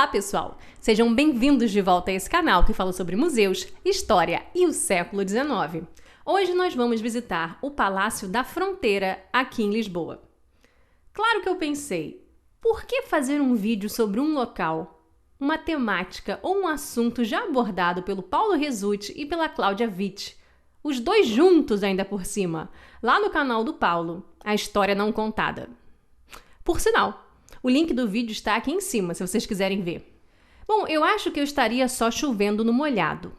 Olá, pessoal! Sejam bem-vindos de volta a esse canal que fala sobre museus, história e o século XIX. Hoje nós vamos visitar o Palácio da Fronteira aqui em Lisboa. Claro que eu pensei, por que fazer um vídeo sobre um local, uma temática ou um assunto já abordado pelo Paulo Resutti e pela Cláudia Witt, os dois juntos ainda por cima, lá no canal do Paulo, A História Não Contada. Por sinal, o link do vídeo está aqui em cima, se vocês quiserem ver. Bom, eu acho que eu estaria só chovendo no molhado.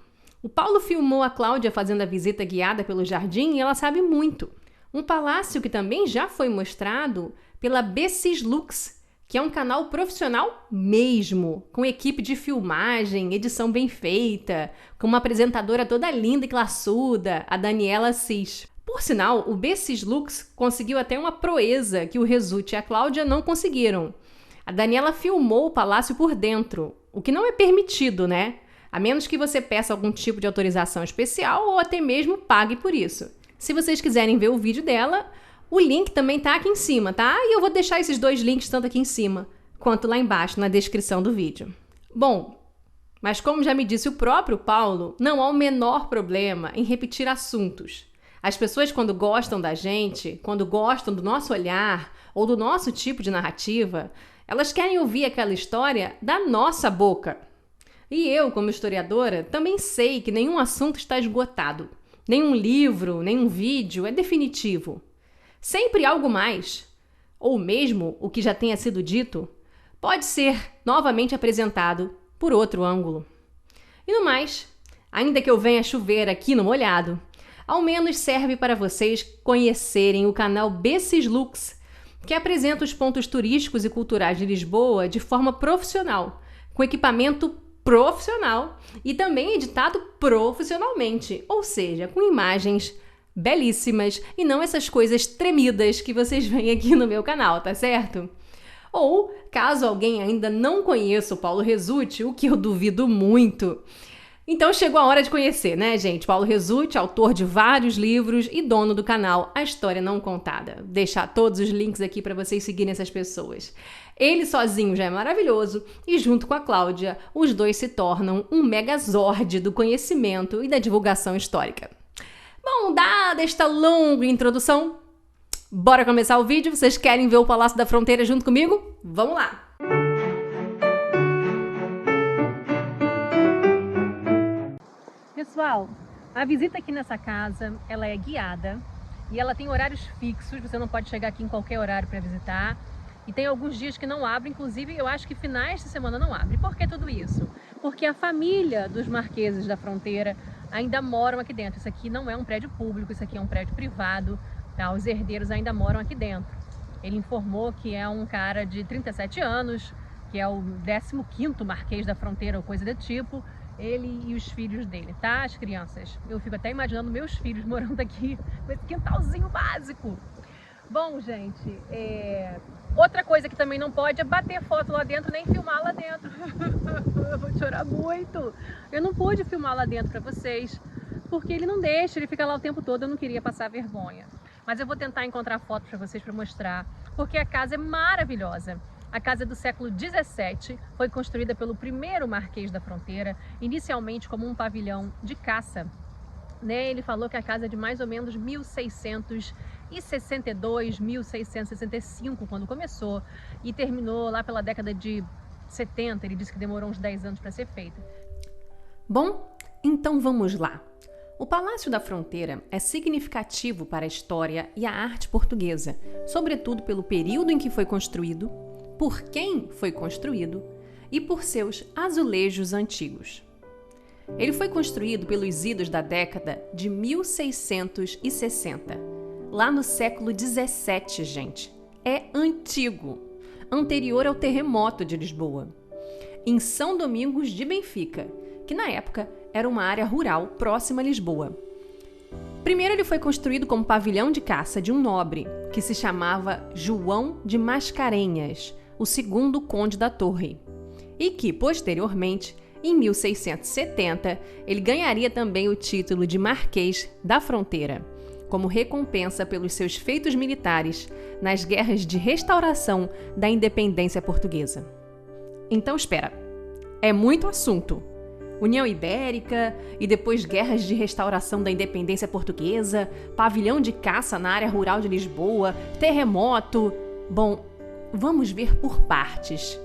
O Paulo filmou a Cláudia fazendo a visita guiada pelo jardim e ela sabe muito. Um palácio que também já foi mostrado pela B6 Lux, que é um canal profissional mesmo, com equipe de filmagem, edição bem feita, com uma apresentadora toda linda e classuda, a Daniela Assis. Por sinal, o B6 Lux conseguiu até uma proeza que o Resutti e a Cláudia não conseguiram. A Daniela filmou o palácio por dentro, o que não é permitido, né? A menos que você peça algum tipo de autorização especial ou até mesmo pague por isso. Se vocês quiserem ver o vídeo dela, o link também tá aqui em cima, tá? E eu vou deixar esses dois links tanto aqui em cima quanto lá embaixo na descrição do vídeo. Bom, mas como já me disse o próprio Paulo, não há o menor problema em repetir assuntos. As pessoas, quando gostam da gente, quando gostam do nosso olhar ou do nosso tipo de narrativa, elas querem ouvir aquela história da nossa boca. E eu, como historiadora, também sei que nenhum assunto está esgotado. Nenhum livro, nenhum vídeo é definitivo. Sempre algo mais, ou mesmo o que já tenha sido dito, pode ser novamente apresentado por outro ângulo. E no mais, ainda que eu venha chover aqui no molhado, ao menos serve para vocês conhecerem o canal B6 Lux, que apresenta os pontos turísticos e culturais de Lisboa de forma profissional, com equipamento profissional e também editado profissionalmente, ou seja, com imagens belíssimas e não essas coisas tremidas que vocês veem aqui no meu canal, tá certo? Ou, caso alguém ainda não conheça o Paulo Resutti, o que eu duvido muito, então chegou a hora de conhecer, né, gente? Paulo Resutti, autor de vários livros e dono do canal A História Não Contada. Vou deixar todos os links aqui para vocês seguirem essas pessoas. Ele sozinho já é maravilhoso e junto com a Cláudia, os dois se tornam um megazord do conhecimento e da divulgação histórica. Bom, dada esta longa introdução, bora começar o vídeo? Vocês querem ver o Palácio da Fronteira junto comigo? Vamos lá! Pessoal, a visita aqui nessa casa, ela é guiada e ela tem horários fixos, você não pode chegar aqui em qualquer horário para visitar. E tem alguns dias que não abre, inclusive eu acho que finais de semana não abre. Por que tudo isso? Porque a família dos Marqueses da Fronteira ainda moram aqui dentro. Isso aqui não é um prédio público, isso aqui é um prédio privado, tá? Os herdeiros ainda moram aqui dentro. Ele informou que é um cara de 37 anos, que é o 15º Marquês da Fronteira ou coisa do tipo, ele e os filhos dele, tá? As crianças. Eu fico até imaginando meus filhos morando aqui com esse quintalzinho básico. Bom, gente, outra coisa que também não pode é bater foto lá dentro, nem filmar lá dentro. Eu vou chorar muito. Eu não pude filmar lá dentro pra vocês, porque ele não deixa, ele fica lá o tempo todo, eu não queria passar vergonha. Mas eu vou tentar encontrar fotos pra vocês pra mostrar, porque a casa é maravilhosa. A casa é do século XVII, foi construída pelo primeiro Marquês da Fronteira, inicialmente como um pavilhão de caça. Ele falou que a casa é de mais ou menos 1662, 1665, quando começou, e terminou lá pela década de 70, ele disse que demorou uns 10 anos para ser feita. Bom, então vamos lá. O Palácio da Fronteira é significativo para a história e a arte portuguesa, sobretudo pelo período em que foi construído, por quem foi construído e por seus azulejos antigos. Ele foi construído pelos idos da década de 1660, lá no século XVII, gente. É antigo, anterior ao terremoto de Lisboa, em São Domingos de Benfica, que na época era uma área rural próxima a Lisboa. Primeiro ele foi construído como pavilhão de caça de um nobre, que se chamava João de Mascarenhas, o segundo conde da Torre, e que, posteriormente, em 1670, ele ganharia também o título de Marquês da Fronteira, como recompensa pelos seus feitos militares nas guerras de restauração da independência portuguesa. Então espera, É muito assunto. União Ibérica e depois guerras de restauração da independência portuguesa, pavilhão de caça na área rural de Lisboa, terremoto. Bom, vamos ver por partes.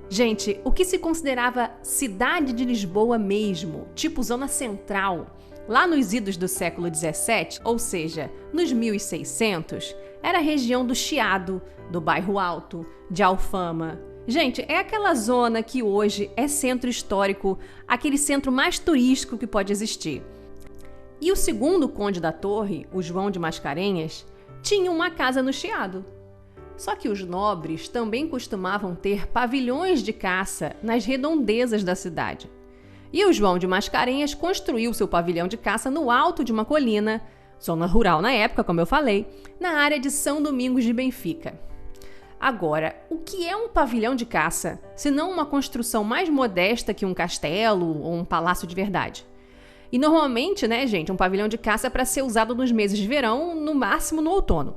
Gente, o que se considerava cidade de Lisboa mesmo, tipo zona central, lá nos idos do século XVII, ou seja, nos 1600, era a região do Chiado, do Bairro Alto, de Alfama. Gente, é aquela zona que hoje é centro histórico, aquele centro mais turístico que pode existir. E o segundo conde da Torre, o João de Mascarenhas, tinha uma casa no Chiado. Só que os nobres também costumavam ter pavilhões de caça nas redondezas da cidade. E o João de Mascarenhas construiu seu pavilhão de caça no alto de uma colina, zona rural na época, como eu falei, na área de São Domingos de Benfica. Agora, o que é um pavilhão de caça, se não uma construção mais modesta que um castelo ou um palácio de verdade? E normalmente, né, gente, um pavilhão de caça é para ser usado nos meses de verão, no máximo no outono.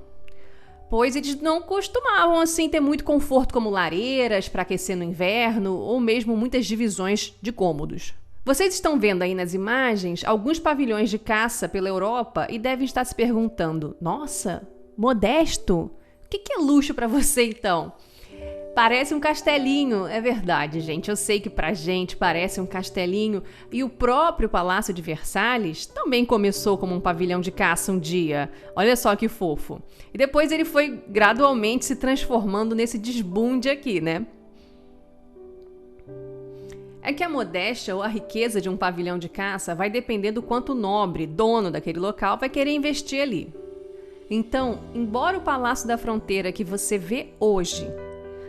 Pois eles não costumavam, assim, ter muito conforto como lareiras para aquecer no inverno ou mesmo muitas divisões de cômodos. Vocês estão vendo aí nas imagens alguns pavilhões de caça pela Europa e devem estar se perguntando: nossa, modesto? O que é luxo para você, então? Parece um castelinho, é verdade, gente. Eu sei que pra gente parece um castelinho. E o próprio Palácio de Versalhes também começou como um pavilhão de caça um dia. Olha só que fofo. E depois ele foi gradualmente se transformando nesse desbunde aqui, né? É que a modéstia ou a riqueza de um pavilhão de caça vai depender do quanto o nobre, dono daquele local, vai querer investir ali. Então, embora o Palácio da Fronteira que você vê hoje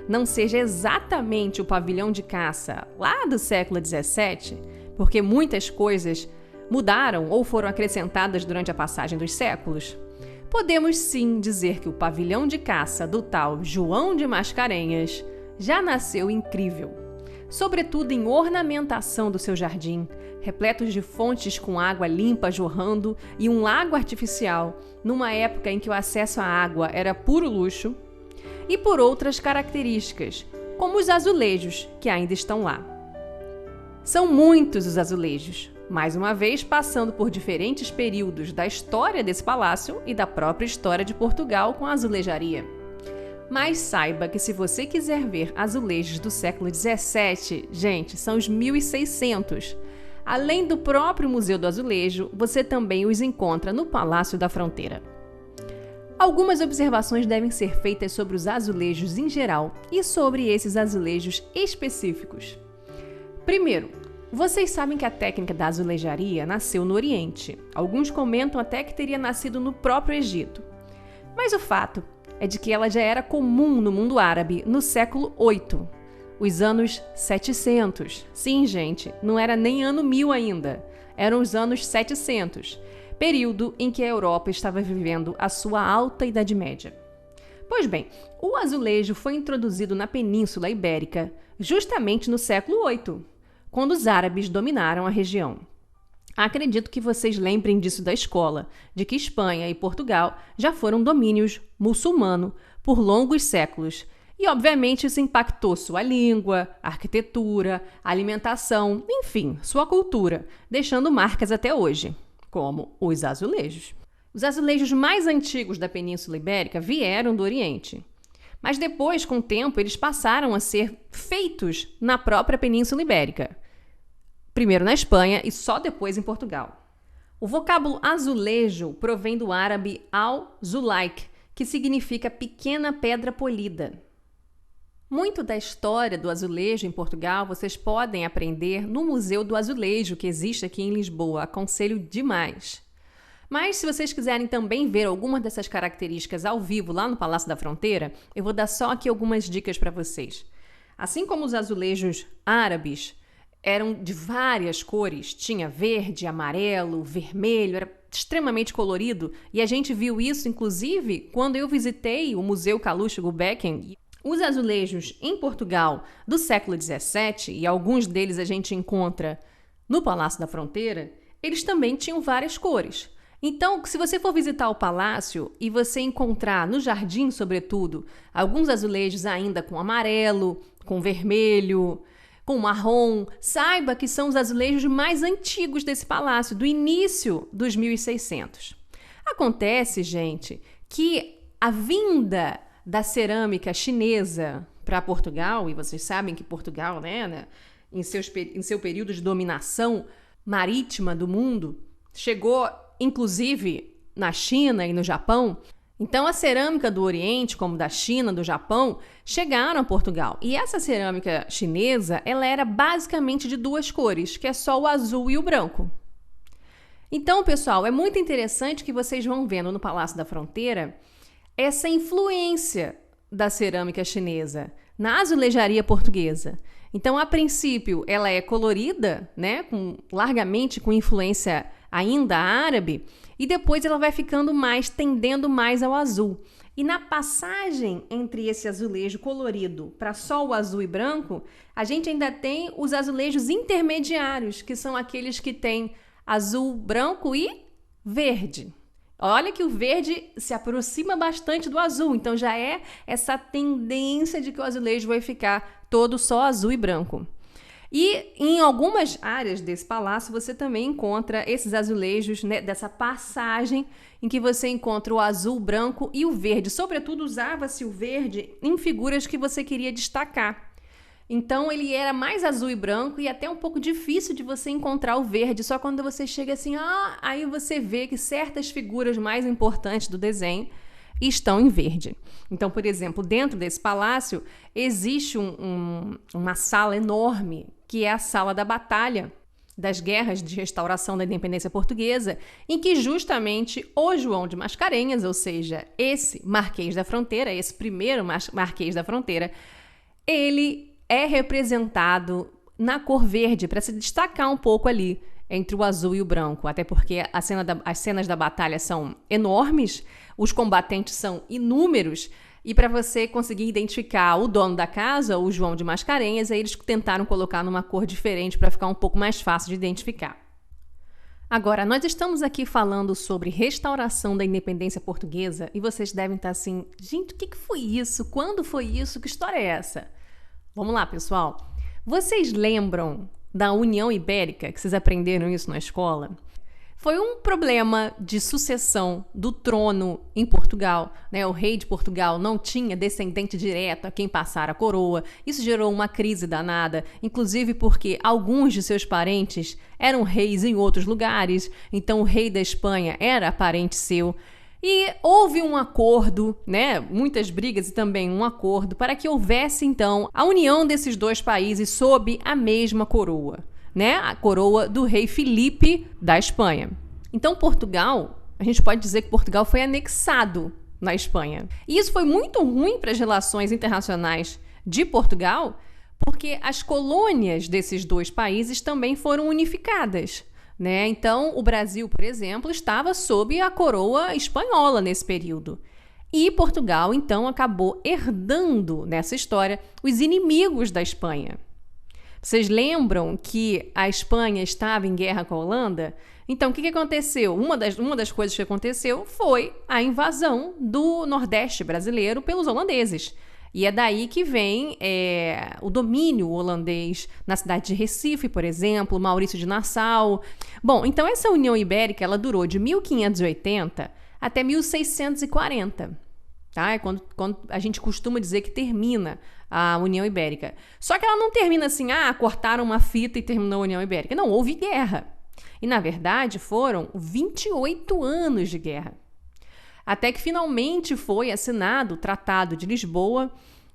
não seja exatamente o pavilhão de caça lá do século XVII, porque muitas coisas mudaram ou foram acrescentadas durante a passagem dos séculos, podemos sim dizer que o pavilhão de caça do tal João de Mascarenhas já nasceu incrível, sobretudo em ornamentação do seu jardim, repletos de fontes com água limpa jorrando e um lago artificial, numa época em que o acesso à água era puro luxo, e por outras características, como os azulejos, que ainda estão lá. São muitos os azulejos, mais uma vez passando por diferentes períodos da história desse palácio e da própria história de Portugal com a azulejaria. Mas saiba que se você quiser ver azulejos do século XVII, gente, são os 1600. Além do próprio Museu do Azulejo, você também os encontra no Palácio da Fronteira. Algumas observações devem ser feitas sobre os azulejos em geral e sobre esses azulejos específicos. Primeiro, vocês sabem que a técnica da azulejaria nasceu no Oriente. Alguns comentam até que teria nascido no próprio Egito. Mas o fato é de que ela já era comum no mundo árabe no século VIII, os anos 700. Sim, gente, não era nem ano 1000 ainda, eram os anos 700. Período em que a Europa estava vivendo a sua alta Idade Média. Pois bem, o azulejo foi introduzido na Península Ibérica justamente no século VIII, quando os árabes dominaram a região. Acredito que vocês lembrem disso da escola, de que Espanha e Portugal já foram domínios muçulmanos por longos séculos. E, obviamente, isso impactou sua língua, arquitetura, alimentação, enfim, sua cultura, deixando marcas até hoje, como os azulejos. Os azulejos mais antigos da Península Ibérica vieram do Oriente. Mas depois, com o tempo, eles passaram a ser feitos na própria Península Ibérica. Primeiro na Espanha e só depois em Portugal. O vocábulo azulejo provém do árabe al-zulaik, que significa pequena pedra polida. Muito da história do azulejo em Portugal vocês podem aprender no Museu do Azulejo, que existe aqui em Lisboa. Aconselho demais. Mas se vocês quiserem também ver algumas dessas características ao vivo lá no Palácio da Fronteira, eu vou dar só aqui algumas dicas para vocês. Assim como os azulejos árabes eram de várias cores, tinha verde, amarelo, vermelho, era extremamente colorido, e a gente viu isso inclusive quando eu visitei o Museu Calouste Gulbenkian. Os azulejos em Portugal do século XVII, e alguns deles a gente encontra no Palácio da Fronteira, eles também tinham várias cores. Então, se você for visitar o palácio e você encontrar no jardim, sobretudo, alguns azulejos ainda com amarelo, com vermelho, com marrom. Saiba que são os azulejos mais antigos desse palácio, do início dos 1600. Acontece, gente, que a vinda da cerâmica chinesa para Portugal, e vocês sabem que Portugal, né, em seu período de dominação marítima do mundo, chegou inclusive na China e no Japão. Então, a cerâmica do Oriente, como da China, do Japão, chegaram a Portugal. E essa cerâmica chinesa, ela era basicamente de duas cores, que é só o azul e o branco. Então, pessoal, é muito interessante que vocês vão vendo no Palácio da Fronteira essa influência da cerâmica chinesa na azulejaria portuguesa. Então, a princípio, ela é colorida, né, largamente com influência ainda árabe, e depois ela vai ficando tendendo mais ao azul. E na passagem entre esse azulejo colorido para só o azul e branco, a gente ainda tem os azulejos intermediários, que são aqueles que têm azul, branco e verde. Olha que o verde se aproxima bastante do azul, então já é essa tendência de que o azulejo vai ficar todo só azul e branco. E em algumas áreas desse palácio você também encontra esses azulejos, né, dessa passagem em que você encontra o azul, branco e o verde. Sobretudo usava-se o verde em figuras que você queria destacar. Então ele era mais azul e branco e até um pouco difícil de você encontrar o verde. Só quando você chega assim, aí você vê que certas figuras mais importantes do desenho estão em verde. Então, por exemplo, dentro desse palácio existe uma sala enorme, que é a Sala da Batalha das Guerras de Restauração da Independência Portuguesa, em que justamente o João de Mascarenhas, ou seja, esse Marquês da Fronteira, esse primeiro Marquês da Fronteira, ele é representado na cor verde para se destacar um pouco ali entre o azul e o branco, até porque as cenas da batalha são enormes, os combatentes são inúmeros, e para você conseguir identificar o dono da casa, o João de Mascarenhas, aí eles tentaram colocar numa cor diferente para ficar um pouco mais fácil de identificar. Agora, nós estamos aqui falando sobre restauração da independência portuguesa e vocês devem estar assim, gente, o que foi isso? Quando foi isso? Que história é essa? Vamos lá, pessoal. Vocês lembram da União Ibérica, que vocês aprenderam isso na escola? Foi um problema de sucessão do trono em Portugal, né? O rei de Portugal não tinha descendente direto a quem passar a coroa. Isso gerou uma crise danada, inclusive porque alguns de seus parentes eram reis em outros lugares, então o rei da Espanha era parente seu. E houve um acordo, né? Muitas brigas e também um acordo para que houvesse, então, a união desses dois países sob a mesma coroa, né? A coroa do rei Filipe da Espanha. Então, Portugal, a gente pode dizer que Portugal foi anexado na Espanha. E isso foi muito ruim para as relações internacionais de Portugal, porque as colônias desses dois países também foram unificadas, né? Então, o Brasil, por exemplo, estava sob a coroa espanhola nesse período. E Portugal, então, acabou herdando nessa história os inimigos da Espanha. Vocês lembram que a Espanha estava em guerra com a Holanda? Então, o que aconteceu? Uma das coisas que aconteceu foi a invasão do Nordeste brasileiro pelos holandeses. E é daí que vem o domínio holandês na cidade de Recife, por exemplo, Maurício de Nassau. Bom, então essa União Ibérica ela durou de 1580 até 1640. Tá? É quando a gente costuma dizer que termina a União Ibérica. Só que ela não termina assim, cortaram uma fita e terminou a União Ibérica. Não, houve guerra. E, na verdade, foram 28 anos de guerra. Até que finalmente foi assinado o Tratado de Lisboa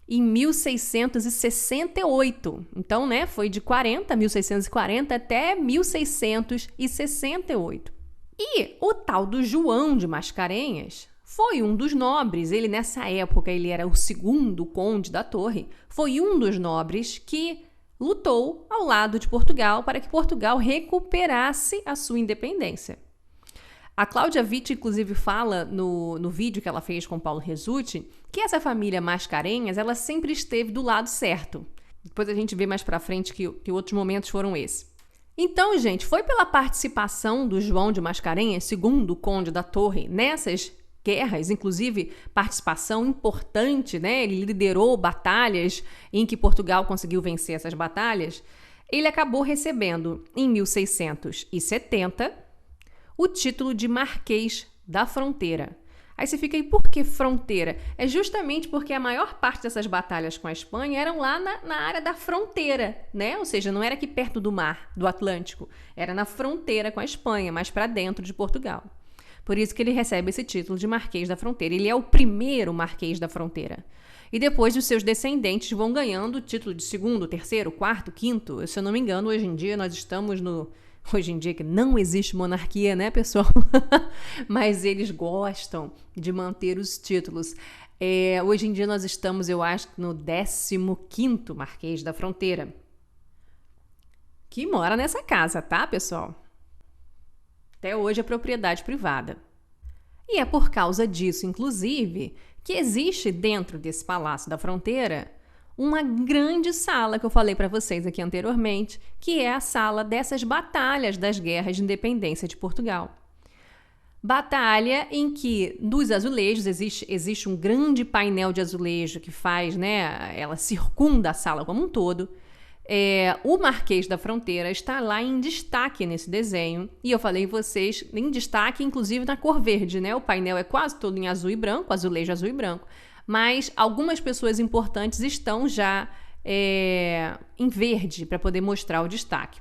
em 1668. Então, né, foi de 1640 até 1668. E o tal do João de Mascarenhas foi um dos nobres, ele nessa época ele era o segundo conde da Torre, foi um dos nobres que lutou ao lado de Portugal para que Portugal recuperasse a sua independência. A Cláudia Witt, inclusive, fala no vídeo que ela fez com Paulo Resutti que essa família Mascarenhas ela sempre esteve do lado certo. Depois a gente vê mais pra frente que outros momentos foram esses. Então, gente, foi pela participação do João de Mascarenhas, segundo conde da Torre, nessas guerras, inclusive participação importante, né? Ele liderou batalhas em que Portugal conseguiu vencer essas batalhas. Ele acabou recebendo, em 1670, o título de Marquês da Fronteira. Aí você fica aí, por que fronteira? É justamente porque a maior parte dessas batalhas com a Espanha eram lá na área da fronteira, né? Ou seja, não era aqui perto do mar, do Atlântico, era na fronteira com a Espanha, mais para dentro de Portugal. Por isso que ele recebe esse título de Marquês da Fronteira. Ele é o primeiro Marquês da Fronteira. E depois os seus descendentes vão ganhando o título de segundo, terceiro, quarto, quinto. Se eu não me engano, hoje em dia nós estamos no... Hoje em dia que não existe monarquia, né, pessoal? Mas eles gostam de manter os títulos. Hoje em dia nós estamos, eu acho, no 15º Marquês da Fronteira. Que mora nessa casa, tá, pessoal? Até hoje é propriedade privada. E é por causa disso, inclusive, que existe dentro desse Palácio da Fronteira uma grande sala que eu falei para vocês aqui anteriormente, que é a sala dessas batalhas das guerras de independência de Portugal. Batalha em que, dos azulejos, existe um grande painel de azulejo que faz, né, ela circunda a sala como um todo. O Marquês da Fronteira está lá em destaque nesse desenho, e eu falei vocês em destaque, inclusive na cor verde, né? O painel é quase todo em azul e branco, azulejo azul e branco, mas algumas pessoas importantes estão já em verde para poder mostrar o destaque.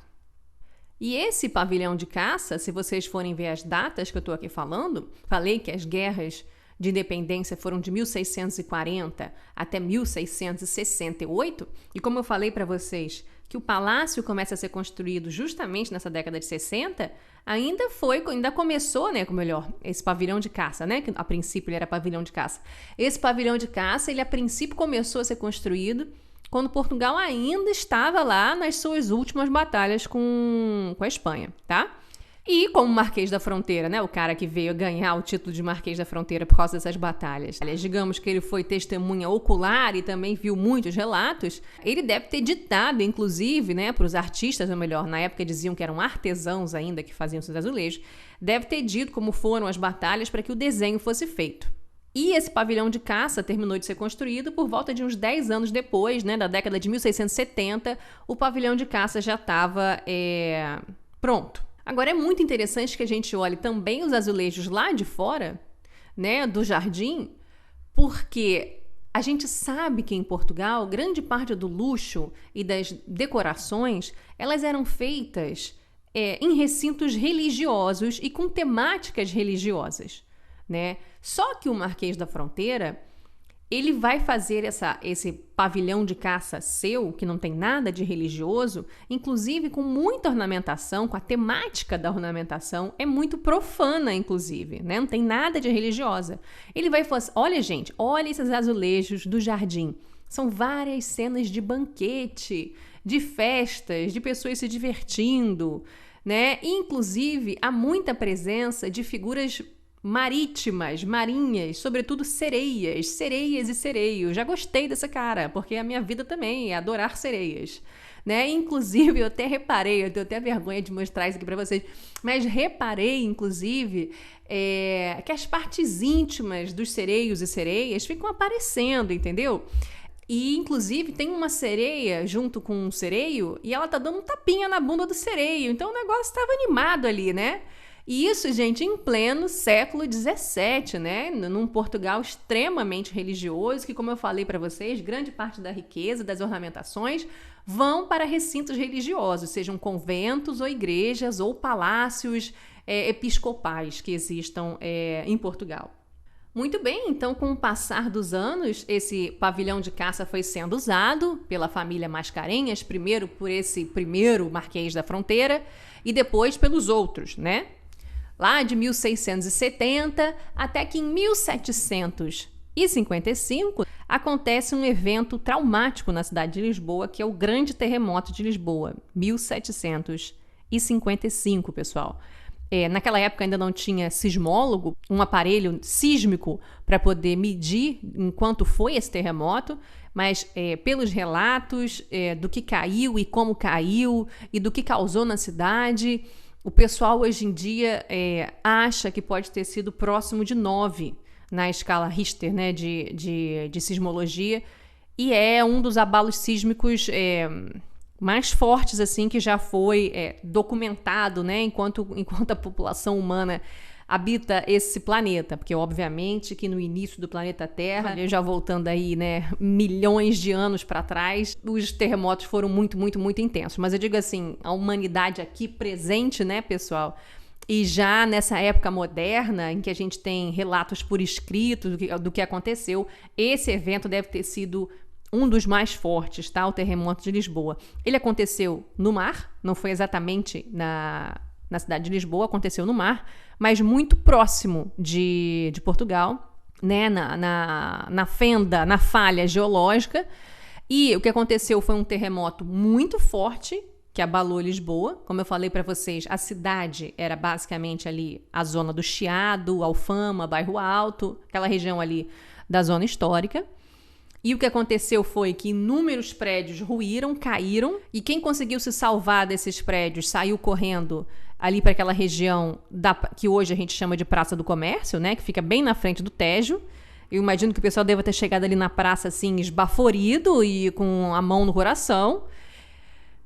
E esse pavilhão de caça, se vocês forem ver as datas que eu estou aqui falando, falei que as guerras de independência foram de 1640 até 1668, e como eu falei para vocês que o palácio começa a ser construído justamente nessa década de 60, ainda começou, né, melhor, esse pavilhão de caça, né, que a princípio ele era pavilhão de caça. Esse pavilhão de caça, ele a princípio começou a ser construído quando Portugal ainda estava lá nas suas últimas batalhas com a Espanha, tá? E como Marquês da Fronteira, né, o cara que veio ganhar o título de Marquês da Fronteira por causa dessas batalhas, digamos que ele foi testemunha ocular e também viu muitos relatos, ele deve ter ditado, inclusive, né, para os artistas, ou melhor, na época diziam que eram artesãos ainda que faziam esses azulejos, deve ter dito como foram as batalhas para que o desenho fosse feito. E esse pavilhão de caça terminou de ser construído por volta de uns 10 anos depois, né, da década de 1670, o pavilhão de caça já estava pronto. Agora, é muito interessante que a gente olhe também os azulejos lá de fora, né, do jardim, porque a gente sabe que em Portugal, grande parte do luxo e das decorações, elas eram feitas em recintos religiosos e com temáticas religiosas, né? Só que o Marquês da Fronteira, ele vai fazer esse pavilhão de caça seu, que não tem nada de religioso, inclusive com muita ornamentação, com a temática da ornamentação, é muito profana, inclusive, né? Não tem nada de religiosa. Ele vai falar assim, olha, gente, olha esses azulejos do jardim. São várias cenas de banquete, de festas, de pessoas se divertindo, né? E, inclusive, há muita presença de figuras marítimas, marinhas, sobretudo sereias e sereios. Já gostei dessa cara, porque a minha vida também é adorar sereias, né? Inclusive, eu até reparei, eu tenho até vergonha de mostrar isso aqui para vocês, mas reparei, inclusive, que as partes íntimas dos sereios e sereias ficam aparecendo, entendeu? E, inclusive, tem uma sereia junto com um sereio e ela tá dando um tapinha na bunda do sereio, então o negócio estava animado ali, né? E isso, gente, em pleno século XVII, né? Num Portugal extremamente religioso, que, como eu falei para vocês, grande parte da riqueza, das ornamentações, vão para recintos religiosos, sejam conventos ou igrejas ou palácios episcopais que existam em Portugal. Muito bem, então com o passar dos anos, esse pavilhão de caça foi sendo usado pela família Mascarenhas, primeiro por esse primeiro Marquês da Fronteira e depois pelos outros, né? Lá de 1670 até que em 1755 acontece um evento traumático na cidade de Lisboa, que é o Grande Terremoto de Lisboa, 1755, pessoal. Naquela época ainda não tinha sismólogo, um aparelho sísmico para poder medir enquanto foi esse terremoto, mas pelos relatos do que caiu e como caiu e do que causou na cidade, o pessoal hoje em dia acha que pode ter sido próximo de 9, na escala Richter, né, de sismologia, e é um dos abalos sísmicos mais fortes assim que já foi documentado, né, enquanto a população humana habita esse planeta, porque obviamente que no início do planeta Terra, já voltando aí, né, milhões de anos para trás, os terremotos foram muito, muito, muito intensos. Mas eu digo assim, a humanidade aqui presente, né, pessoal, e já nessa época moderna, em que a gente tem relatos por escrito do que aconteceu, esse evento deve ter sido um dos mais fortes, tá? O terremoto de Lisboa. Ele aconteceu no mar, não foi exatamente na cidade de Lisboa, aconteceu no mar, mas muito próximo de Portugal, né? Na fenda, na falha geológica. E o que aconteceu foi um terremoto muito forte, que abalou Lisboa. Como eu falei para vocês, a cidade era basicamente ali a zona do Chiado, Alfama, Bairro Alto, aquela região ali da zona histórica. E o que aconteceu foi que inúmeros prédios ruíram, caíram, e quem conseguiu se salvar desses prédios saiu correndo ali para aquela região que hoje a gente chama de Praça do Comércio, né, que fica bem na frente do Tejo. Eu imagino que o pessoal deva ter chegado ali na praça assim, esbaforido e com a mão no coração.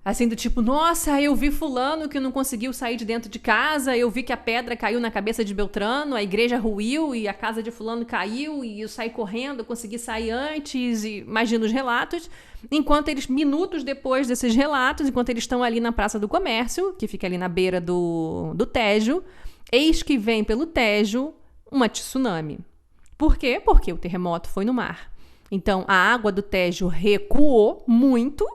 Assim, do tipo, nossa, eu vi fulano que não conseguiu sair de dentro de casa, eu vi que a pedra caiu na cabeça de Beltrano, a igreja ruiu e a casa de fulano caiu e eu saí correndo, eu consegui sair antes, e imagina os relatos. Enquanto eles, minutos depois desses relatos, enquanto eles estão ali na Praça do Comércio, que fica ali na beira do Tejo, eis que vem pelo Tejo uma tsunami. Por quê? Porque o terremoto foi no mar. Então, a água do Tejo recuou muito.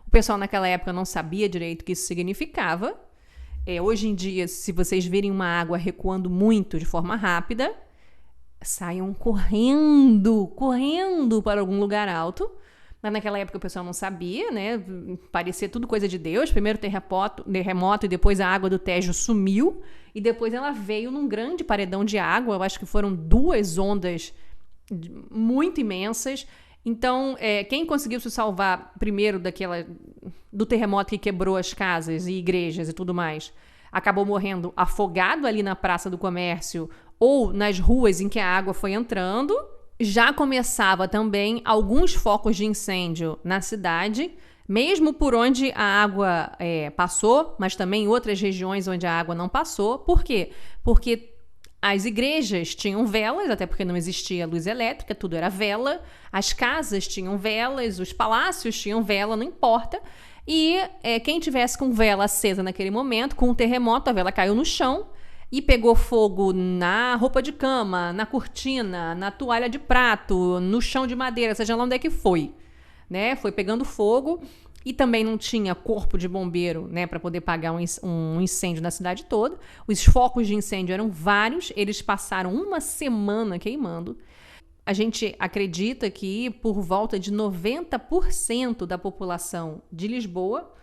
O pessoal naquela época não sabia direito o que isso significava. Hoje em dia, se vocês virem uma água recuando muito de forma rápida, saiam correndo para algum lugar alto. Mas naquela época o pessoal não sabia, né? Parecia tudo coisa de Deus. Primeiro terremoto e depois a água do Tejo sumiu. E depois ela veio num grande paredão de água. Eu acho que foram 2 ondas muito imensas. Então, quem conseguiu se salvar primeiro do terremoto que quebrou as casas e igrejas e tudo mais, acabou morrendo afogado ali na Praça do Comércio ou nas ruas em que a água foi entrando. Já começava também alguns focos de incêndio na cidade, mesmo por onde a água passou, mas também em outras regiões onde a água não passou. Por quê? Porque as igrejas tinham velas, até porque não existia luz elétrica, tudo era vela. As casas tinham velas, os palácios tinham vela, não importa. E quem tivesse com vela acesa naquele momento, com o terremoto, a vela caiu no chão e pegou fogo na roupa de cama, na cortina, na toalha de prato, no chão de madeira, seja lá onde é que foi, né? Foi pegando fogo. E também não tinha corpo de bombeiro, né, para poder apagar um incêndio na cidade toda. Os focos de incêndio eram vários, eles passaram uma semana queimando. A gente acredita que por volta de 90% da população de Lisboa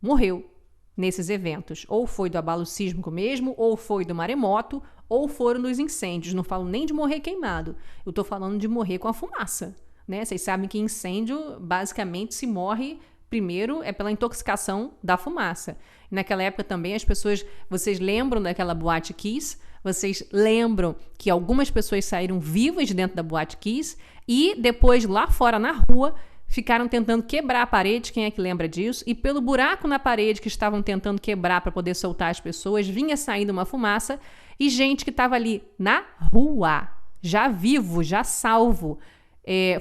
morreu nesses eventos. Ou foi do abalo sísmico mesmo, ou foi do maremoto, ou foram dos incêndios. Não falo nem de morrer queimado, eu estou falando de morrer com a fumaça, né? Vocês sabem que incêndio basicamente se morre primeiro pela intoxicação da fumaça. E naquela época também as pessoas... Vocês lembram daquela Boate Kiss? Vocês lembram que algumas pessoas saíram vivas de dentro da Boate Kiss e depois lá fora na rua ficaram tentando quebrar a parede, quem é que lembra disso? E pelo buraco na parede que estavam tentando quebrar para poder soltar as pessoas, vinha saindo uma fumaça e gente que estava ali na rua, já vivo, já salvo,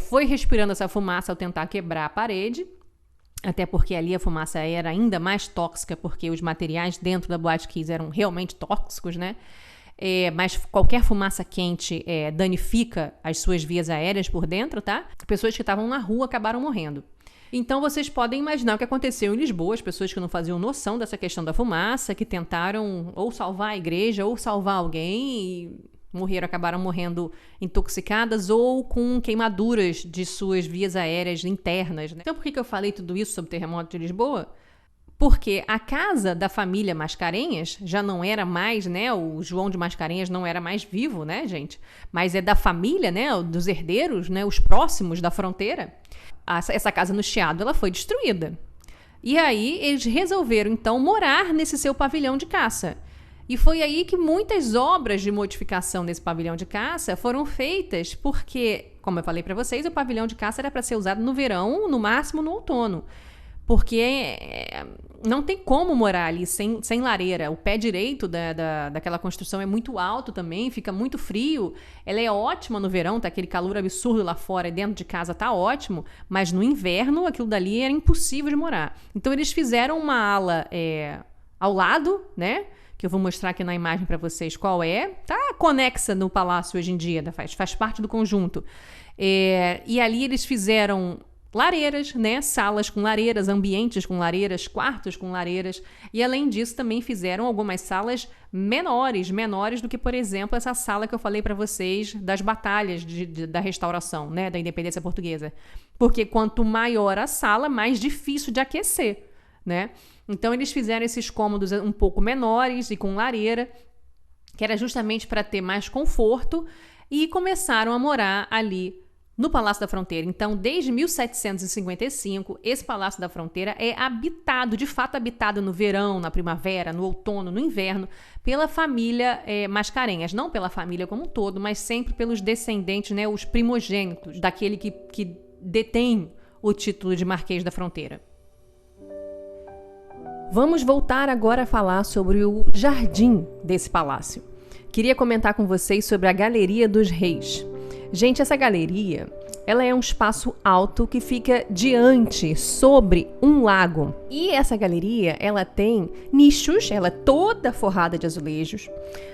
foi respirando essa fumaça ao tentar quebrar a parede. Até porque ali a fumaça era ainda mais tóxica, porque os materiais dentro da Boate Kiss eram realmente tóxicos, né? Mas qualquer fumaça quente danifica as suas vias aéreas por dentro, tá? Pessoas que estavam na rua acabaram morrendo. Então vocês podem imaginar o que aconteceu em Lisboa, as pessoas que não faziam noção dessa questão da fumaça, que tentaram ou salvar a igreja ou salvar alguém e acabaram morrendo intoxicadas ou com queimaduras de suas vias aéreas internas, né? Então por que eu falei tudo isso sobre o terremoto de Lisboa? Porque a casa da família Mascarenhas já não era mais, né? O João de Mascarenhas não era mais vivo, né, gente? Mas é da família, né? Dos herdeiros, né? Os próximos da fronteira. Essa casa no Chiado, ela foi destruída. E aí eles resolveram, então, morar nesse seu pavilhão de caça. E foi aí que muitas obras de modificação desse pavilhão de caça foram feitas porque, como eu falei para vocês, o pavilhão de caça era para ser usado no verão, no máximo no outono. Porque não tem como morar ali sem lareira. O pé direito daquela construção é muito alto também, fica muito frio. Ela é ótima no verão, tá aquele calor absurdo lá fora e dentro de casa tá ótimo, mas no inverno aquilo dali era impossível de morar. Então eles fizeram uma ala ao lado, né? Que eu vou mostrar aqui na imagem para vocês qual é. Tá conexa no palácio hoje em dia, faz parte do conjunto. E ali eles fizeram lareiras, né? Salas com lareiras, ambientes com lareiras, quartos com lareiras. E além disso também fizeram algumas salas menores do que, por exemplo, essa sala que eu falei para vocês das batalhas da restauração, né? Da independência portuguesa. Porque quanto maior a sala, mais difícil de aquecer, né? Então eles fizeram esses cômodos um pouco menores e com lareira, que era justamente para ter mais conforto, e começaram a morar ali no Palácio da Fronteira. Então, desde 1755, esse Palácio da Fronteira é habitado, de fato habitado no verão, na primavera, no outono, no inverno, pela família Mascarenhas. Não pela família como um todo, mas sempre pelos descendentes, né, os primogênitos daquele que detém o título de Marquês da Fronteira. Vamos voltar agora a falar sobre o jardim desse palácio. Queria comentar com vocês sobre a Galeria dos Reis. Gente, essa galeria, ela é um espaço alto que fica sobre um lago. E essa galeria, ela tem nichos, ela é toda forrada de azulejos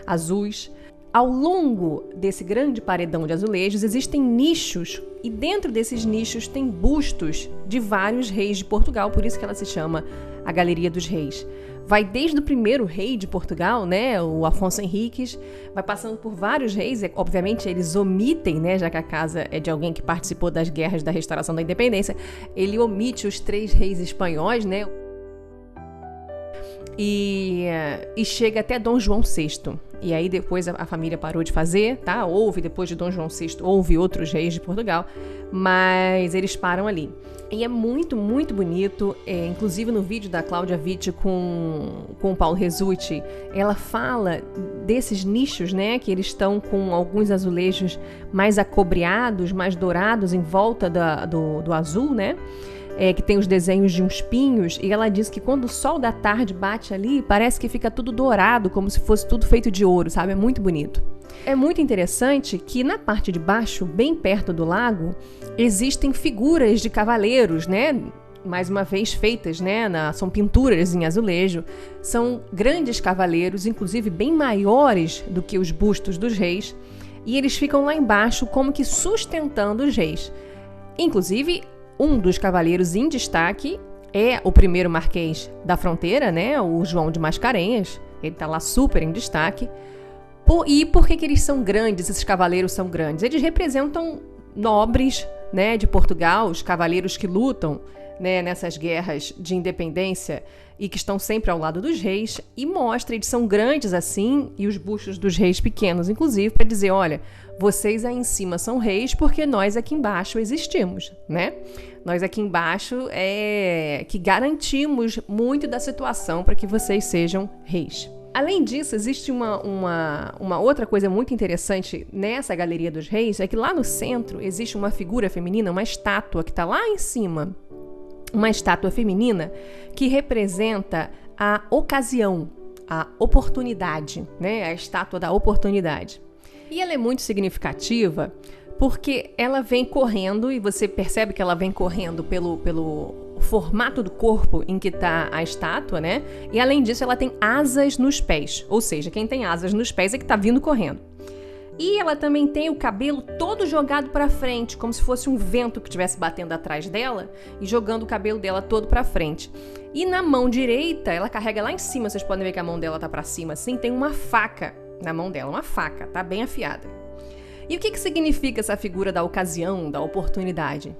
azuis. Ao longo desse grande paredão de azulejos, existem nichos, e dentro desses nichos tem bustos de vários reis de Portugal, por isso que ela se chama a Galeria dos Reis. Vai desde o primeiro rei de Portugal, né, o Afonso Henriques, vai passando por vários reis, obviamente eles omitem, né, já que a casa é de alguém que participou das guerras da restauração da independência, ele omite os 3 reis espanhóis, né, e chega até Dom João VI. E aí depois a família parou de fazer, tá? Depois de Dom João VI, houve outros reis de Portugal, mas eles param ali. E é muito, muito bonito, inclusive no vídeo da Cláudia Witt com o Paulo Resutti, ela fala desses nichos, né? Que eles estão com alguns azulejos mais acobreados, mais dourados em volta do azul, né? Que tem os desenhos de uns pinhos, e ela diz que quando o sol da tarde bate ali, parece que fica tudo dourado, como se fosse tudo feito de ouro, sabe? É muito bonito. É muito interessante que na parte de baixo, bem perto do lago, existem figuras de cavaleiros, né? Mais uma vez feitas, né? São pinturas em azulejo. São grandes cavaleiros, inclusive bem maiores do que os bustos dos reis, e eles ficam lá embaixo como que sustentando os reis. Inclusive, um dos cavaleiros em destaque é o primeiro Marquês da Fronteira, né? O João de Mascarenhas. Ele está lá super em destaque. E por que eles são grandes, esses cavaleiros são grandes? Eles representam nobres, né, de Portugal, os cavaleiros que lutam, né, nessas guerras de independência e que estão sempre ao lado dos reis, e mostra, eles são grandes assim, e os bustos dos reis pequenos, inclusive, para dizer, olha, vocês aí em cima são reis porque nós aqui embaixo existimos, né? Nós aqui embaixo que garantimos muito da situação para que vocês sejam reis. Além disso, existe uma outra coisa muito interessante nessa Galeria dos Reis, é que lá no centro existe uma figura feminina, uma estátua que está lá em cima, uma estátua feminina que representa a ocasião, a oportunidade, né? A estátua da oportunidade. E ela é muito significativa porque ela vem correndo, e você percebe que ela vem correndo pelo formato do corpo em que está a estátua, né? E além disso, ela tem asas nos pés, ou seja, quem tem asas nos pés é que está vindo correndo. E ela também tem o cabelo todo jogado para frente, como se fosse um vento que estivesse batendo atrás dela e jogando o cabelo dela todo para frente. E na mão direita, ela carrega lá em cima, vocês podem ver que a mão dela tá para cima assim, tem uma faca na mão dela, uma faca, tá bem afiada. E o que significa essa figura da ocasião, da oportunidade?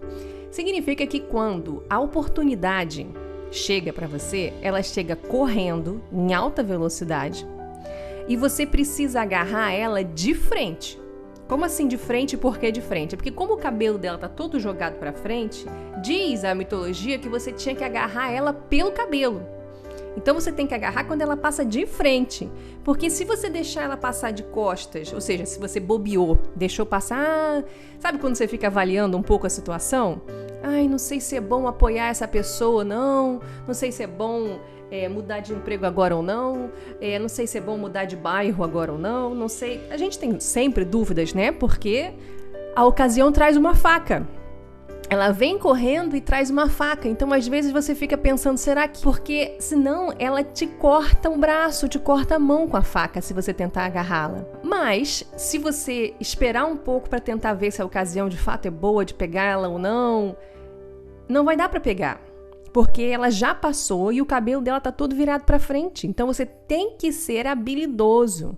Significa que quando a oportunidade chega para você, ela chega correndo em alta velocidade e você precisa agarrar ela de frente. Como assim de frente e por que de frente? É porque como o cabelo dela tá todo jogado para frente, diz a mitologia que você tinha que agarrar ela pelo cabelo. Então você tem que agarrar quando ela passa de frente, porque se você deixar ela passar de costas, ou seja, se você bobeou, deixou passar, sabe quando você fica avaliando um pouco a situação? Ai, não sei se é bom apoiar essa pessoa, não sei se é bom mudar de emprego agora ou não sei se é bom mudar de bairro agora ou não sei. A gente tem sempre dúvidas, né? Porque a ocasião traz uma faca. Ela vem correndo e traz uma faca. Então, às vezes, você fica pensando, será que... Porque, senão, ela te corta o braço, te corta a mão com a faca, se você tentar agarrá-la. Mas, se você esperar um pouco para tentar ver se a ocasião, de fato, é boa de pegá-la ou não vai dar para pegar. Porque ela já passou e o cabelo dela tá todo virado para frente. Então, você tem que ser habilidoso.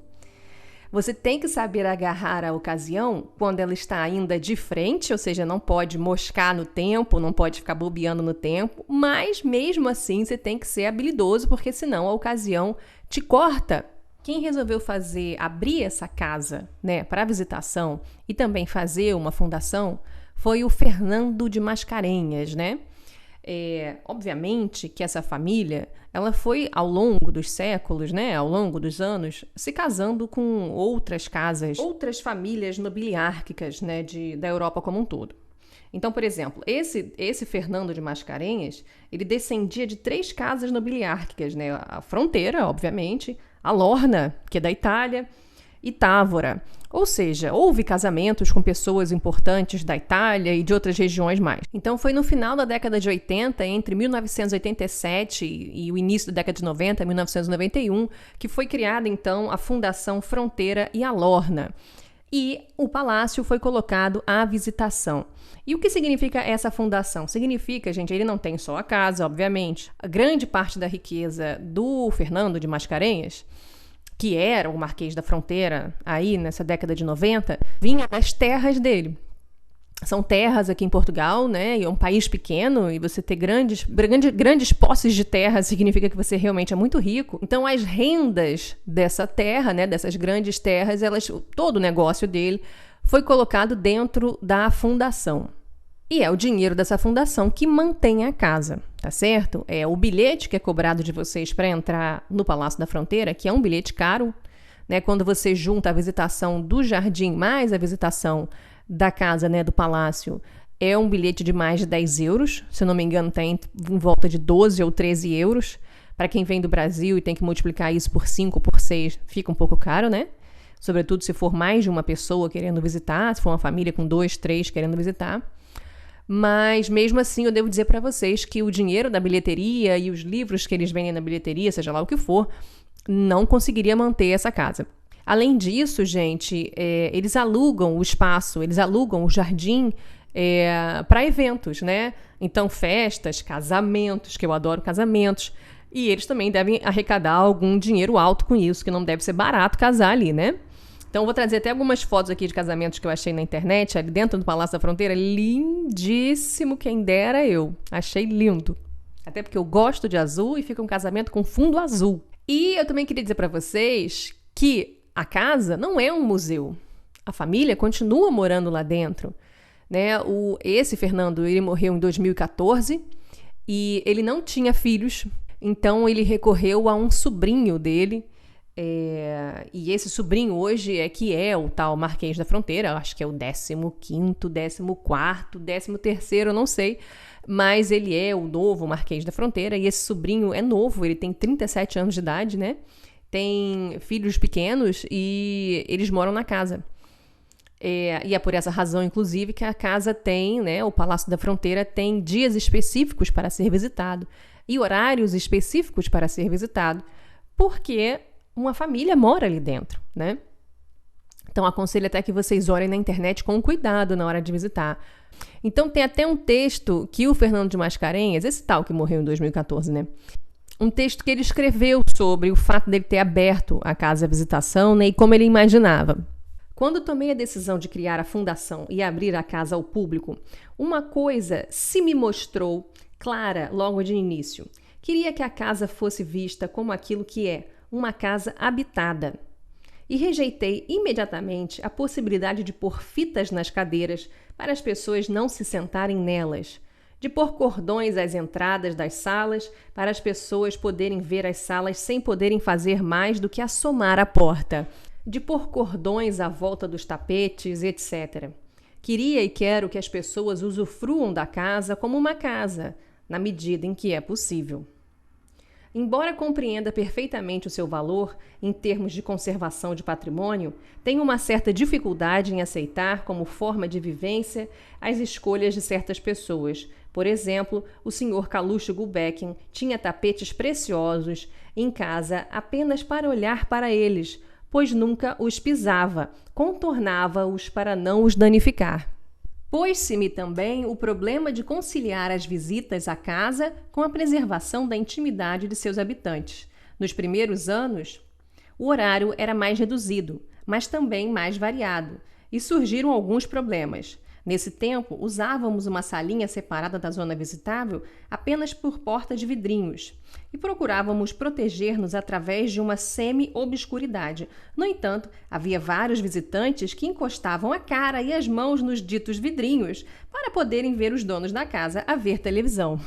Você tem que saber agarrar a ocasião quando ela está ainda de frente, ou seja, não pode moscar no tempo, não pode ficar bobeando no tempo, mas mesmo assim você tem que ser habilidoso, porque senão a ocasião te corta. Quem resolveu abrir essa casa, né, para visitação e também fazer uma fundação foi o Fernando de Mascarenhas, né? Obviamente que essa família, ela foi ao longo dos séculos, né, ao longo dos anos, se casando com outras casas, outras famílias nobiliárquicas, né, da Europa como um todo. Então, por exemplo, esse Fernando de Mascarenhas, ele descendia de 3 casas nobiliárquicas, né, a Fronteira, obviamente, a Lorna, que é da Itália, e Távora. Ou seja, houve casamentos com pessoas importantes da Itália e de outras regiões mais. Então foi no final da década de 80, entre 1987 e o início da década de 90, 1991, que foi criada então a Fundação Fronteira e a Lorna. E o palácio foi colocado à visitação. E o que significa essa fundação? Significa, gente, ele não tem só a casa, obviamente. A grande parte da riqueza do Fernando de Mascarenhas, que era o Marquês da Fronteira, aí nessa década de 90, vinha das terras dele. São terras aqui em Portugal, né? E é um país pequeno, e você ter grandes posses de terra significa que você realmente é muito rico. Então, as rendas dessa terra, né? Dessas grandes terras, todo o negócio dele foi colocado dentro da fundação. E é o dinheiro dessa fundação que mantém a casa, tá certo? É o bilhete que é cobrado de vocês para entrar no Palácio da Fronteira, que é um bilhete caro, né? Quando você junta a visitação do jardim mais a visitação da casa, né, do palácio, é um bilhete de mais de 10 euros. Se eu não me engano, tem em volta de 12 ou 13 euros. Para quem vem do Brasil e tem que multiplicar isso por 5, por 6, fica um pouco caro, né? Sobretudo se for mais de uma pessoa querendo visitar, se for uma família com 2, 3 querendo visitar. Mas, mesmo assim, eu devo dizer para vocês que o dinheiro da bilheteria e os livros que eles vendem na bilheteria, seja lá o que for, não conseguiria manter essa casa. Além disso, gente, eles alugam o espaço, eles alugam o jardim para eventos, né? Então, festas, casamentos, que eu adoro casamentos, e eles também devem arrecadar algum dinheiro alto com isso, que não deve ser barato casar ali, né? Então, eu vou trazer até algumas fotos aqui de casamentos que eu achei na internet, ali dentro do Palácio da Fronteira. Lindíssimo, quem dera eu. Achei lindo. Até porque eu gosto de azul e fica um casamento com fundo azul. E eu também queria dizer para vocês que a casa não é um museu. A família continua morando lá dentro, né? Esse Fernando, ele morreu em 2014 e ele não tinha filhos, então ele recorreu a um sobrinho dele. E esse sobrinho hoje é o tal Marquês da Fronteira, acho que é o 15º, 14º, 13º, eu não sei, mas ele é o novo Marquês da Fronteira, e esse sobrinho é novo, ele tem 37 anos de idade, né? Tem filhos pequenos e eles moram na casa. E é por essa razão, inclusive, que a casa tem, né, o Palácio da Fronteira tem dias específicos para ser visitado e horários específicos para ser visitado, porque uma família mora ali dentro, né? Então, aconselho até que vocês olhem na internet com cuidado na hora de visitar. Então, tem até um texto que o Fernando de Mascarenhas, esse tal que morreu em 2014, né? Um texto que ele escreveu sobre o fato dele ter aberto a casa à visitação, né? E como ele imaginava. Quando tomei a decisão de criar a fundação e abrir a casa ao público, uma coisa se me mostrou clara logo de início. Queria que a casa fosse vista como aquilo que é, uma casa habitada. E rejeitei imediatamente a possibilidade de pôr fitas nas cadeiras para as pessoas não se sentarem nelas. de pôr cordões às entradas das salas para as pessoas poderem ver as salas sem poderem fazer mais do que assomar a porta, de pôr cordões à volta dos tapetes, etc. Queria e quero que as pessoas usufruam da casa como uma casa, na medida em que é possível. Embora compreenda perfeitamente o seu valor em termos de conservação de patrimônio, tenho uma certa dificuldade em aceitar como forma de vivência as escolhas de certas pessoas. Por exemplo, o Sr. Kalush Gulbenkian tinha tapetes preciosos em casa apenas para olhar para eles, pois nunca os pisava, contornava-os para não os danificar. Pôs-se-me também o problema de conciliar as visitas à casa com a preservação da intimidade de seus habitantes. Nos primeiros anos, o horário era mais reduzido, mas também mais variado, e surgiram alguns problemas. Nesse tempo, usávamos uma salinha separada da zona visitável apenas por porta de vidrinhos e procurávamos proteger-nos através de uma semi-obscuridade. No entanto, havia vários visitantes que encostavam a cara e as mãos nos ditos vidrinhos para poderem ver os donos da casa a ver televisão.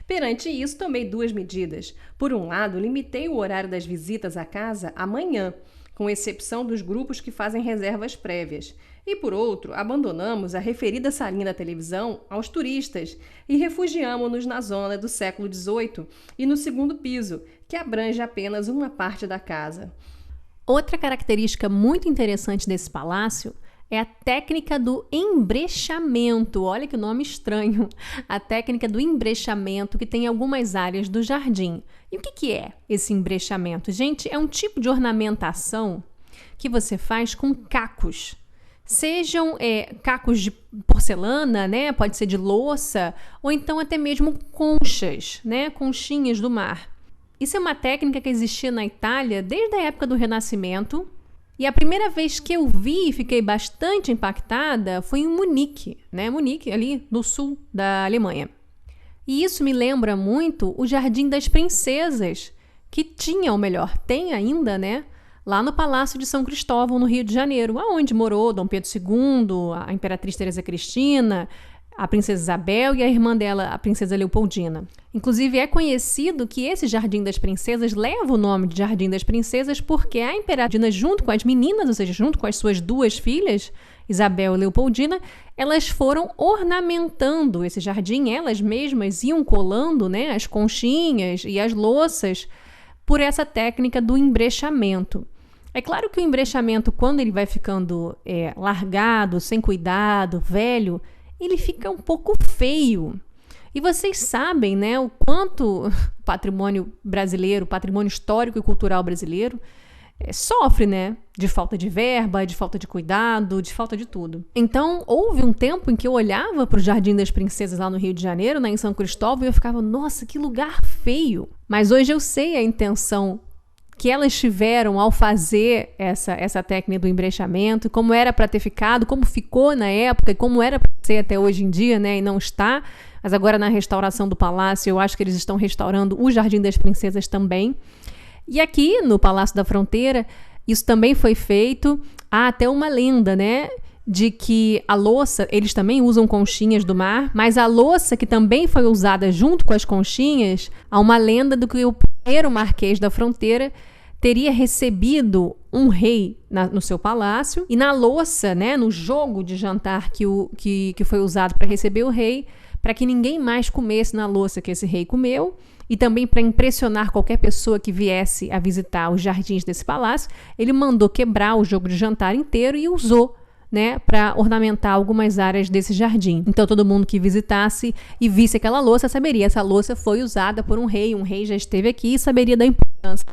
Perante isso, tomei duas medidas. Por um lado, limitei o horário das visitas à casa à manhã, com exceção dos grupos que fazem reservas prévias. E, por outro, abandonamos a referida salinha da televisão aos turistas e refugiamo-nos na zona do século XVIII e no segundo piso, que abrange apenas uma parte da casa. Outra característica muito interessante desse palácio é a técnica do embrechamento. Olha que nome estranho. A técnica do embrechamento que tem em algumas áreas do jardim. E o que é esse embrechamento? Gente, é um tipo de ornamentação que você faz com cacos. Sejam cacos de porcelana, né? Pode ser de louça, ou então até mesmo conchas, né? Conchinhas do mar. Isso é uma técnica que existia na Itália desde a época do Renascimento. E a primeira vez que eu vi e fiquei bastante impactada foi em Munique, né? Munique, ali no sul da Alemanha. E isso me lembra muito o Jardim das Princesas, que tinha, ou melhor, tem ainda, né? Lá no Palácio de São Cristóvão, no Rio de Janeiro, onde morou Dom Pedro II, a Imperatriz Teresa Cristina, a Princesa Isabel e a irmã dela, a Princesa Leopoldina. Inclusive, é conhecido que esse Jardim das Princesas leva o nome de Jardim das Princesas porque a Imperatriz, junto com as meninas, ou seja, junto com as suas duas filhas, Isabel e Leopoldina, elas foram ornamentando esse jardim, elas mesmas iam colando, né, as conchinhas e as louças por essa técnica do embrechamento. É claro que o embrechamento, quando ele vai ficando largado, sem cuidado, velho, ele fica um pouco feio. E vocês sabem, né, o quanto o patrimônio brasileiro, o patrimônio histórico e cultural brasileiro sofre, né, de falta de verba, de falta de cuidado, de falta de tudo. Então, houve um tempo em que eu olhava para o Jardim das Princesas lá no Rio de Janeiro, né, em São Cristóvão, e eu ficava, nossa, que lugar feio. Mas hoje eu sei a intenção que elas tiveram ao fazer essa técnica do embrechamento, como era para ter ficado, como ficou na época e como era para ser até hoje em dia, né, e não está. Mas agora na restauração do palácio, eu acho que eles estão restaurando o Jardim das Princesas também. E aqui no Palácio da Fronteira, isso também foi feito. Há até uma lenda, né, de que a louça, eles também usam conchinhas do mar, mas a louça que também foi usada junto com as conchinhas, há uma lenda do que o primeiro Marquês da Fronteira teria recebido um rei no seu palácio, e na louça, né, no jogo de jantar que foi usado para receber o rei, para que ninguém mais comesse na louça que esse rei comeu, e também para impressionar qualquer pessoa que viesse a visitar os jardins desse palácio, ele mandou quebrar o jogo de jantar inteiro e usou, né, para ornamentar algumas áreas desse jardim. Então todo mundo que visitasse e visse aquela louça saberia, essa louça foi usada por um rei já esteve aqui e saberia da importância,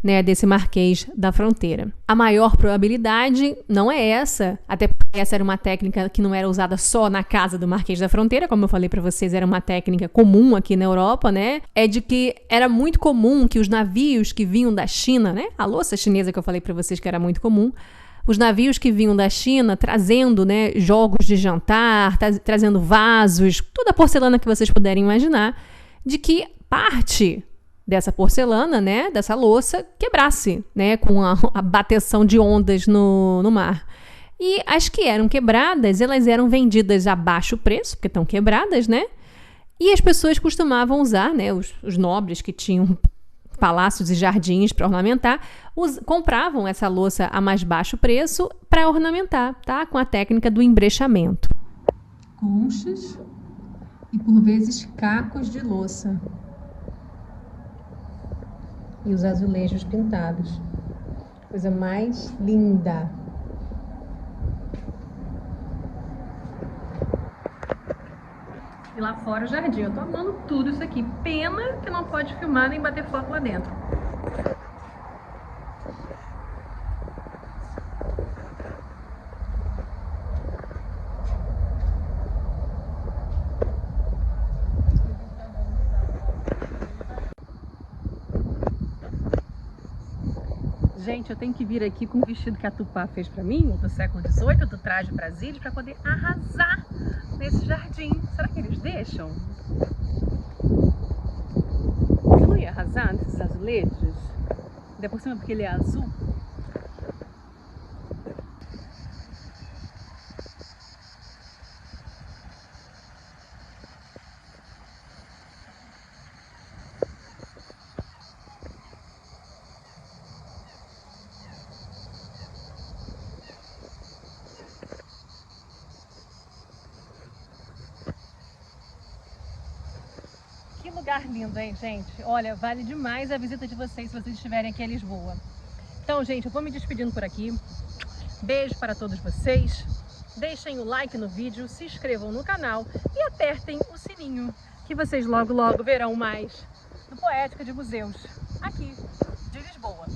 né, desse Marquês da Fronteira. A maior probabilidade não é essa, até porque essa era uma técnica que não era usada só na casa do Marquês da Fronteira, como eu falei para vocês, era uma técnica comum aqui na Europa, né? É de que era muito comum que os navios que vinham da China, né, a louça chinesa que eu falei para vocês que era muito comum, os navios que vinham da China trazendo, né, jogos de jantar, trazendo vasos, toda a porcelana que vocês puderem imaginar, de que parte dessa porcelana, né, dessa louça, quebrasse, né, com a bateção de ondas no mar. E as que eram quebradas, elas eram vendidas a baixo preço, porque estão quebradas, né, E as pessoas costumavam usar, né, os nobres que tinham palácios e jardins para ornamentar, compravam essa louça a mais baixo preço para ornamentar, tá? Com a técnica do embrechamento. Conchas e por vezes cacos de louça. E os azulejos pintados. Coisa mais linda. E lá fora o jardim. Eu tô amando tudo isso aqui. Pena que não pode filmar nem bater foto lá dentro. Gente, eu tenho que vir aqui com o vestido que a Tupá fez pra mim, do século XVIII, do traje Brasília, pra poder arrasar nesse jardim. Será que eles deixam? Eu não ia arrasar nesses azulejos? Ainda por cima porque ele é azul. Que lugar lindo, hein, gente? Olha, vale demais a visita de vocês se vocês estiverem aqui em Lisboa. Então, gente, eu vou me despedindo por aqui. Beijo para todos vocês. Deixem o like no vídeo, se inscrevam no canal e apertem o sininho, que vocês logo, logo verão mais do Poética de Museus, aqui de Lisboa.